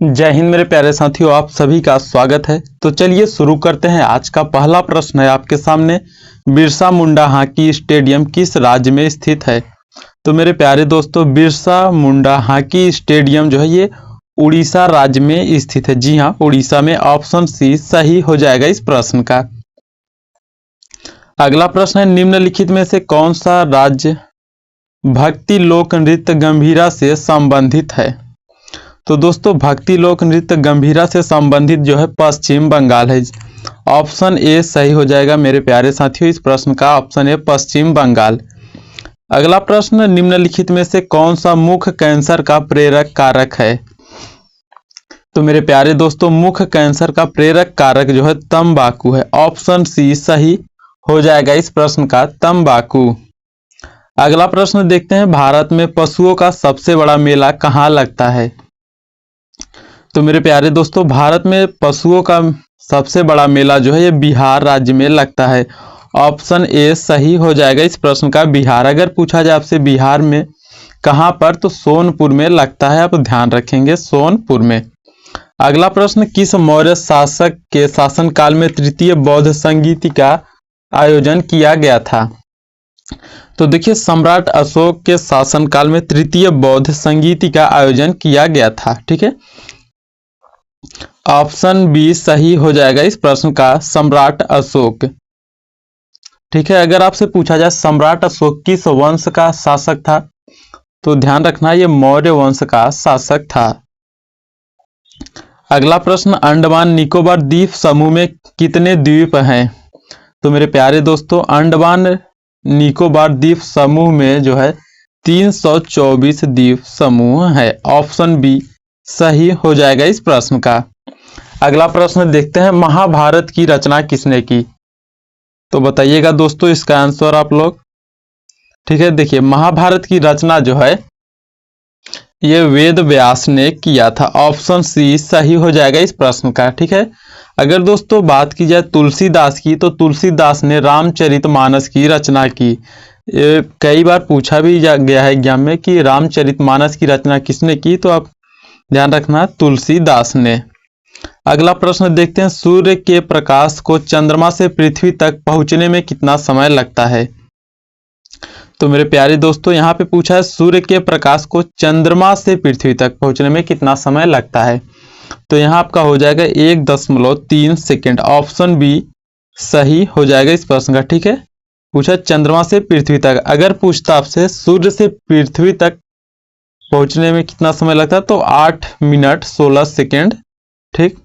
जय हिंद मेरे प्यारे साथियों, आप सभी का स्वागत है। तो चलिए शुरू करते हैं। आज का पहला प्रश्न है आपके सामने, बिरसा मुंडा हॉकी स्टेडियम किस राज्य में स्थित है? तो मेरे प्यारे दोस्तों, बिरसा मुंडा हॉकी स्टेडियम जो है ये उड़ीसा राज्य में स्थित है। जी हाँ, उड़ीसा में। ऑप्शन सी सही हो जाएगा इस प्रश्न का। अगला प्रश्न है, निम्नलिखित में से कौन सा राज्य भक्ति लोक नृत्य गंभीरा से संबंधित है? तो दोस्तों, भक्ति लोक नृत्य गंभीरा से संबंधित जो है पश्चिम बंगाल है। ऑप्शन ए सही हो जाएगा मेरे प्यारे साथियों इस प्रश्न का। ऑप्शन ए पश्चिम बंगाल। अगला प्रश्न, निम्नलिखित में से कौन सा मुख्य कैंसर का प्रेरक कारक है? तो मेरे प्यारे दोस्तों, मुख्य कैंसर का प्रेरक कारक जो है तंबाकू है। ऑप्शन सी सही हो जाएगा इस प्रश्न का, तंबाकू। अगला प्रश्न देखते हैं, भारत में पशुओं का सबसे बड़ा मेला कहाँ लगता है? तो मेरे प्यारे दोस्तों, भारत में पशुओं का सबसे बड़ा मेला जो है ये बिहार राज्य में लगता है। ऑप्शन ए सही हो जाएगा इस प्रश्न का, बिहार। अगर पूछा जाए आपसे बिहार में कहाँ पर, तो सोनपुर में लगता है। आप ध्यान रखेंगे, सोनपुर में। अगला प्रश्न, किस मौर्य शासक के शासनकाल में तृतीय बौद्ध संगीति का आयोजन किया गया था? तो देखिए, सम्राट अशोक के शासनकाल में तृतीय बौद्ध संगीति का आयोजन किया गया था। ठीक है, ऑप्शन बी सही हो जाएगा इस प्रश्न का, सम्राट अशोक। ठीक है, अगर आपसे पूछा जाए सम्राट अशोक किस वंश का शासक था, तो ध्यान रखना ये मौर्य वंश का शासक था। अगला प्रश्न, अंडमान निकोबार द्वीप समूह में कितने द्वीप हैं? तो मेरे प्यारे दोस्तों, अंडमान निकोबार द्वीप समूह में जो है 324 द्वीप समूह है। ऑप्शन बी सही हो जाएगा इस प्रश्न का। अगला प्रश्न देखते हैं, महाभारत की रचना किसने की? तो बताइएगा दोस्तों इसका आंसर आप लोग। ठीक है, देखिए, महाभारत की रचना जो है ये वेद व्यास ने किया था। ऑप्शन सी सही हो जाएगा इस प्रश्न का। ठीक है, अगर दोस्तों बात की जाए तुलसीदास की, तो तुलसीदास ने रामचरितमानस की रचना की। कई बार पूछा भी गया है एग्जाम में कि रामचरितमानस की रचना किसने की, तो आप ध्यान रखना तुलसीदास ने। अगला प्रश्न देखते हैं, सूर्य के प्रकाश को चंद्रमा से पृथ्वी तक पहुंचने में कितना समय लगता है? तो मेरे प्यारे दोस्तों, यहाँ पे पूछा है सूर्य के प्रकाश को चंद्रमा से पृथ्वी तक पहुंचने में कितना समय लगता है? तो यहाँ आपका हो जाएगा 1.3 सेकेंड। ऑप्शन बी सही हो जाएगा इस प्रश्न का। ठीक है, पूछा चंद्रमा से पृथ्वी तक। अगर पूछता आपसे सूर्य से पृथ्वी तक पहुंचने में कितना समय लगता है, तो 8 मिनट 16 सेकेंड। ठीक,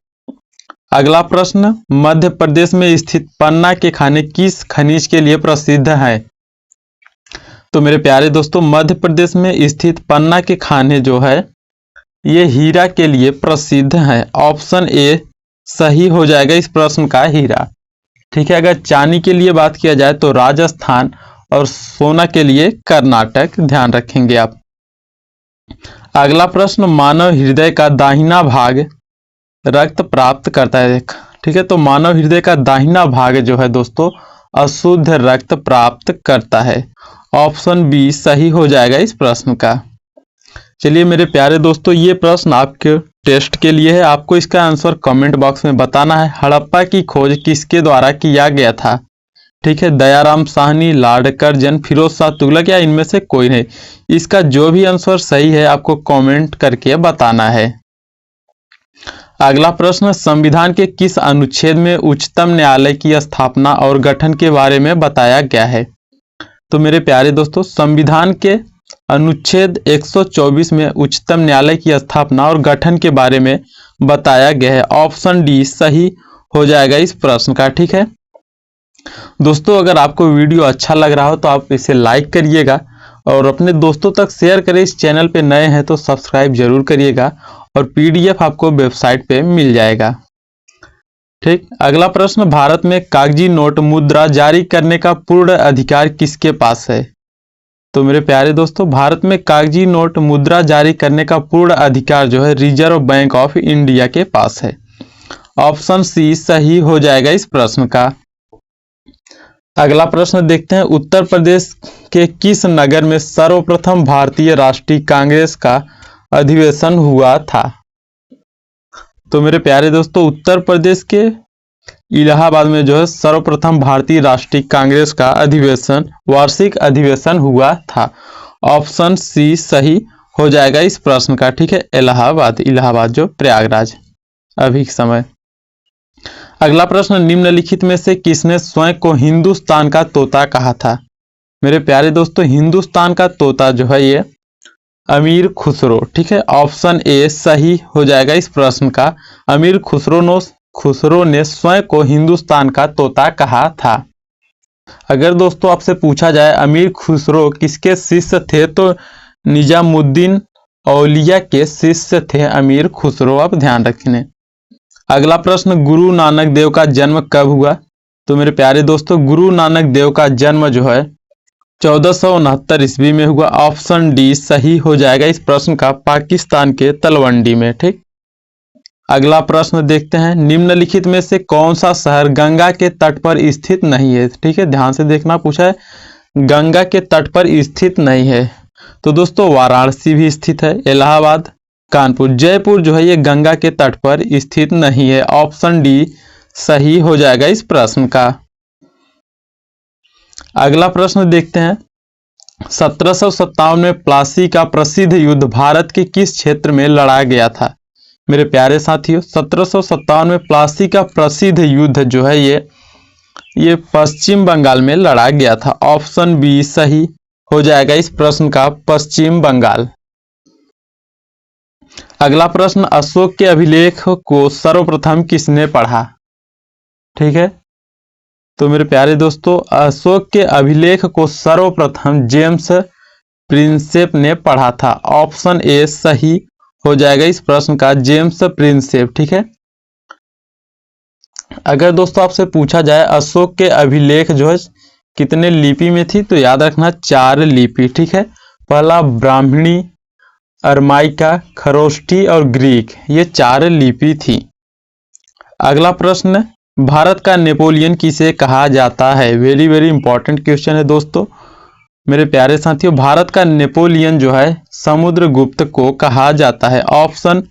अगला प्रश्न, मध्य प्रदेश में स्थित पन्ना के खाने किस खनिज के लिए प्रसिद्ध है? तो मेरे प्यारे दोस्तों, मध्य प्रदेश में स्थित पन्ना के खाने जो है ये हीरा के लिए प्रसिद्ध है। ऑप्शन ए सही हो जाएगा इस प्रश्न का, हीरा। ठीक है, अगर चांदी के लिए बात किया जाए तो राजस्थान, और सोना के लिए कर्नाटक। ध्यान रखेंगे आप। अगला प्रश्न, मानव हृदय का दाहिना भाग रक्त प्राप्त करता है। ठीक है, तो मानव हृदय का दाहिना भाग जो है दोस्तों अशुद्ध रक्त प्राप्त करता है। ऑप्शन बी सही हो जाएगा इस प्रश्न का। चलिए मेरे प्यारे दोस्तों, ये प्रश्न आपके टेस्ट के लिए है। आपको इसका आंसर कमेंट बॉक्स में बताना है। हड़प्पा की खोज किसके द्वारा किया गया था? ठीक है, दयाराम साहनी, लॉर्ड कर्जन, फिरोज शाह तुगलक, या इनमें से कोई नहीं। इसका जो भी आंसर सही है आपको कमेंट करके बताना है। अगला प्रश्न, संविधान के किस अनुच्छेद में उच्चतम न्यायालय की स्थापना और गठन के बारे में बताया गया है? तो मेरे प्यारे दोस्तों, संविधान के अनुच्छेद 124 में उच्चतम न्यायालय की स्थापना और गठन के बारे में बताया गया है। ऑप्शन डी सही हो जाएगा इस प्रश्न का। ठीक है दोस्तों, अगर आपको वीडियो अच्छा लग रहा हो तो आप इसे लाइक करिएगा और अपने दोस्तों तक शेयर करें। इस चैनल पे नए हैं तो सब्सक्राइब जरूर करिएगा, और पीडीएफ आपको वेबसाइट पे मिल जाएगा। ठीक, अगला प्रश्न, भारत में कागजी नोट मुद्रा जारी करने का पूर्ण अधिकार किसके पास है? तो मेरे प्यारे दोस्तों, भारत में कागजी नोट मुद्रा जारी करने का पूर्ण अधिकार जो है रिजर्व बैंक ऑफ इंडिया के पास है। ऑप्शन सी सही हो जाएगा इस प्रश्न का। अगला प्रश्न देखते हैं, उत्तर प्रदेश के किस नगर में सर्वप्रथम भारतीय राष्ट्रीय कांग्रेस का अधिवेशन हुआ था? तो मेरे प्यारे दोस्तों उत्तर प्रदेश के इलाहाबाद में जो है सर्वप्रथम भारतीय राष्ट्रीय कांग्रेस का अधिवेशन, वार्षिक अधिवेशन हुआ था। ऑप्शन सी सही हो जाएगा इस प्रश्न का, ठीक है। इलाहाबाद, इलाहाबाद जो प्रयागराज अभी के समय। अगला प्रश्न, निम्नलिखित में से किसने स्वयं को हिंदुस्तान का तोता कहा था? मेरे प्यारे दोस्तों हिंदुस्तान का तोता जो है ये अमीर खुसरो, ठीक है। ऑप्शन ए सही हो जाएगा इस प्रश्न का। अमीर खुसरो ने स्वयं को हिंदुस्तान का तोता कहा था। अगर दोस्तों आपसे पूछा जाए अमीर खुसरो किसके शिष्य थे, तो निजामुद्दीन औलिया के शिष्य थे अमीर खुसरो, आप ध्यान रखना। अगला प्रश्न, गुरु नानक देव का जन्म कब हुआ? तो मेरे प्यारे दोस्तों गुरु नानक देव का जन्म जो है 1469 ईस्वी में हुआ। ऑप्शन डी सही हो जाएगा इस प्रश्न का, पाकिस्तान के तलवंडी में, ठीक। अगला प्रश्न देखते हैं, निम्नलिखित में से कौन सा शहर गंगा के तट पर स्थित नहीं है? ठीक है, ध्यान से देखना, पूछा है गंगा के तट पर स्थित नहीं है। तो दोस्तों वाराणसी भी स्थित है, इलाहाबाद, कानपुर, जयपुर जो है ये गंगा के तट पर स्थित नहीं है। ऑप्शन डी सही हो जाएगा इस प्रश्न का। अगला प्रश्न देखते हैं, 1757 में प्लासी का प्रसिद्ध युद्ध भारत के किस क्षेत्र में लड़ा गया था? मेरे प्यारे साथियों 1757 में प्लासी का प्रसिद्ध युद्ध जो है ये पश्चिम बंगाल में लड़ा गया था। ऑप्शन बी सही हो जाएगा इस प्रश्न का, पश्चिम बंगाल। अगला प्रश्न, अशोक के अभिलेख को सर्वप्रथम किसने पढ़ा? ठीक है, तो मेरे प्यारे दोस्तों अशोक के अभिलेख को सर्वप्रथम जेम्स प्रिंसेप ने पढ़ा था। ऑप्शन ए सही हो जाएगा इस प्रश्न का, जेम्स प्रिंसेप, ठीक है। अगर दोस्तों आपसे पूछा जाए अशोक के अभिलेख जो है कितने लिपि में थी, तो याद रखना 4 लिपि, ठीक है। पहला ब्राह्मणी, अरमाइका, खरोष्ठी और ग्रीक, ये 4 लिपि थी। अगला प्रश्न, भारत का नेपोलियन किसे कहा जाता है? वेरी वेरी इंपॉर्टेंट क्वेश्चन है दोस्तों। मेरे प्यारे साथियों भारत का नेपोलियन जो है समुद्रगुप्त को कहा जाता है। ऑप्शन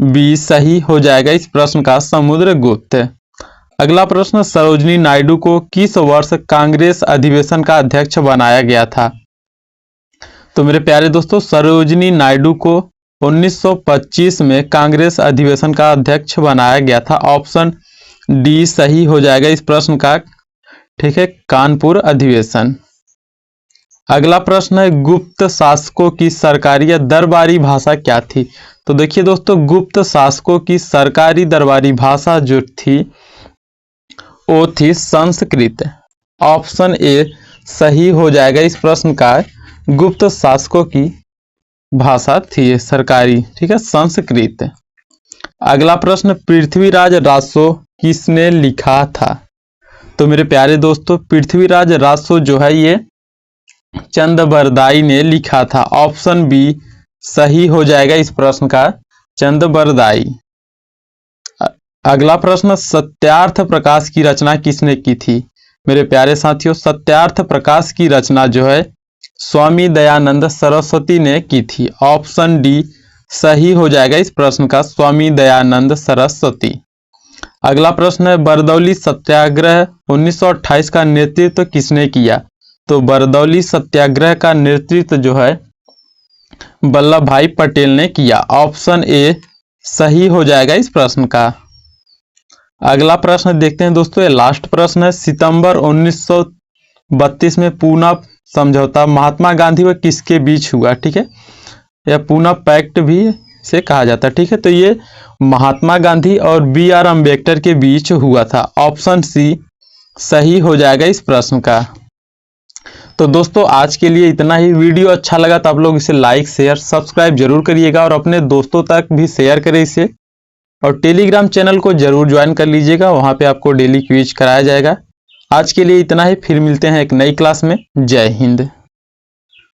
बी सही हो जाएगा इस प्रश्न का, समुद्रगुप्त। अगला प्रश्न, सरोजिनी नायडू को किस वर्ष कांग्रेस अधिवेशन का अध्यक्ष बनाया गया था? तो मेरे प्यारे दोस्तों सरोजिनी नायडू को 1925 में कांग्रेस अधिवेशन का अध्यक्ष बनाया गया था। ऑप्शन डी सही हो जाएगा इस प्रश्न का, ठीक है, कानपुर अधिवेशन। अगला प्रश्न है, गुप्त शासकों की सरकारी या दरबारी भाषा क्या थी? तो देखिए दोस्तों गुप्त शासकों की सरकारी दरबारी भाषा जो थी वो थी संस्कृत। ऑप्शन ए सही हो जाएगा इस प्रश्न का, गुप्त शासकों की भाषा थी सरकारी, ठीक है, संस्कृत। अगला प्रश्न, पृथ्वीराज रासो किसने लिखा था? तो मेरे प्यारे दोस्तों पृथ्वीराज रासो जो है ये चंदबरदाई ने लिखा था। ऑप्शन बी सही हो जाएगा इस प्रश्न का, चंदबरदाई। अगला प्रश्न, सत्यार्थ प्रकाश की रचना किसने की थी? मेरे प्यारे साथियों सत्यार्थ प्रकाश की रचना जो है स्वामी दयानंद सरस्वती ने की थी। ऑप्शन डी सही हो जाएगा इस प्रश्न का, स्वामी दयानंद सरस्वती। अगला प्रश्न है, बरदौली सत्याग्रह 1928 का नेतृत्व किसने किया? तो बरदौली सत्याग्रह का नेतृत्व जो है वल्लभ भाई पटेल ने किया। ऑप्शन ए सही हो जाएगा इस प्रश्न का। अगला प्रश्न देखते हैं दोस्तों, ये लास्ट प्रश्न है, सितंबर 1932 में पूना समझौता महात्मा गांधी व किसके बीच हुआ? ठीक है, या पूना पैक्ट भी से कहा जाता है, ठीक है। तो ये महात्मा गांधी और BR अम्बेडकर के बीच हुआ था। ऑप्शन सी सही हो जाएगा इस प्रश्न का। तो दोस्तों आज के लिए इतना ही। वीडियो अच्छा लगा तो आप लोग इसे लाइक शेयर सब्सक्राइब जरूर करिएगा और अपने दोस्तों तक भी शेयर करें इसे, और टेलीग्राम चैनल को जरूर ज्वाइन कर लीजिएगा, वहां पे आपको डेली क्विज कराया जाएगा। आज के लिए इतना ही, फिर मिलते हैं एक नई क्लास में। जय हिंद।